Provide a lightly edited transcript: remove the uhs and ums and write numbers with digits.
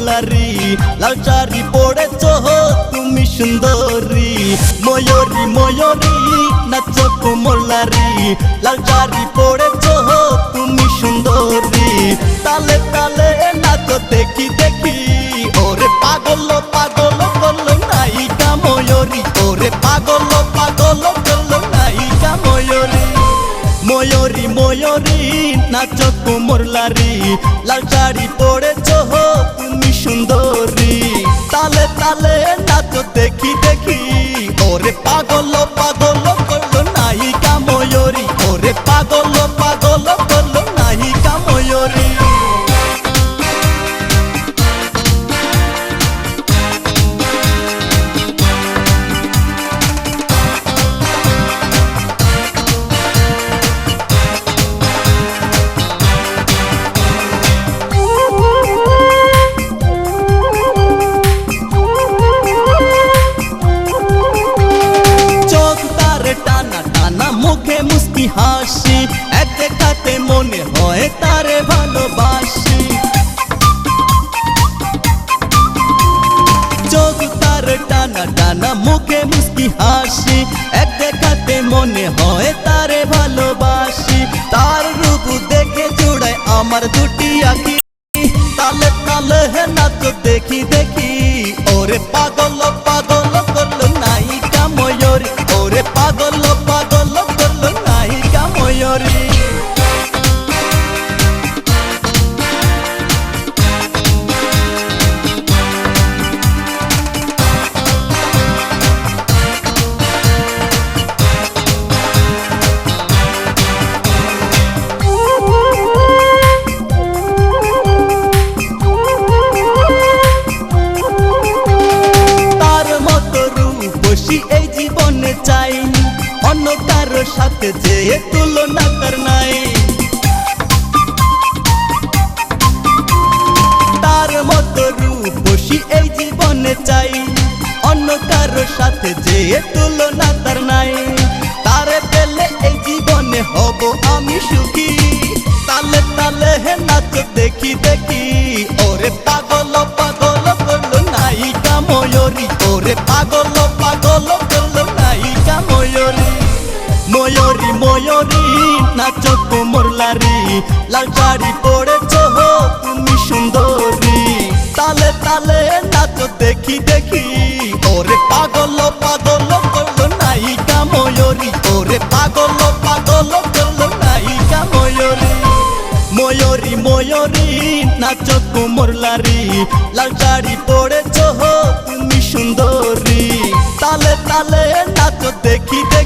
লারি লাল শাড়ি পরেছ তুমি সুন্দরী ময়ূরী ময়ূরী নাচো কোমর লারি লাল শাড়ি পরেছ তুমি সুন্দরী তালে তালে নাচো দেখি দেখি ওরে পাগল পাগল করলো নায়িকা ময়ূরী ওরে পাগল পাগল করলো নায়িকা ময়ূরী ময়ূরী ময়ূরী নাচো কোমর লারি লাল শাড়ি পরেছ তুমি সুন্দরী তালে তালে নাচো দেখি দেখি ওরে পাগল পাগল করলো নায়িকা ময়ূরী ওরে পাগল পাগল করলো নায়িকা ময়ূরী মুখে মুস্কি হাসি এক দেখাতে মনে হয় তারে ভালোবাসি চোখ তার টানা টানা মুখে মুস্কি হাসি এক দেখাতে মনে হয় তারে ভালোবাসি তার রূপ দেখে জোড়ায় আমার দুটি আঁখি তালে তালে নাচো দেখি দেখি ওরে পাগল পাগল করলো নায়িকা ময়ূরী ওরে পাগল পাগল করলো নায়িকা ময়ূরী এই জীবনে চাইনি অন্য কারোর সাথে যে তুলনা তার নাই তার মতো রূপসী এই জীবনে চাইনি অন্য কারোর সাথে যে তুলনা তার নাই তারে পেলে এই জীবনে হব আমি সুখী তালে তালে নাচ দেখি দেখি ওরে পাগল পাগল করলো নায়িকা ময়ূরী ওরে পাগল পাগল করলো নায়িকা ময়ূরী ময়ূরী ময়ূরী নাচো কোমর লারি লাল শাড়ি পরেছ তুমি সুন্দরী তালে তালে নাচো দেখি দেখি ওরে পাগল পাগল করলো নায়িকা ময়ূরী ওরে পাগল পাগল করলো নায়িকা ময়ূরী ময়ূরী ময়ূরী নাচো কোমর লারি লাল শাড়ি পরেছ তুমি সুন্দরী তালে তালে নাচো দেখি দেখি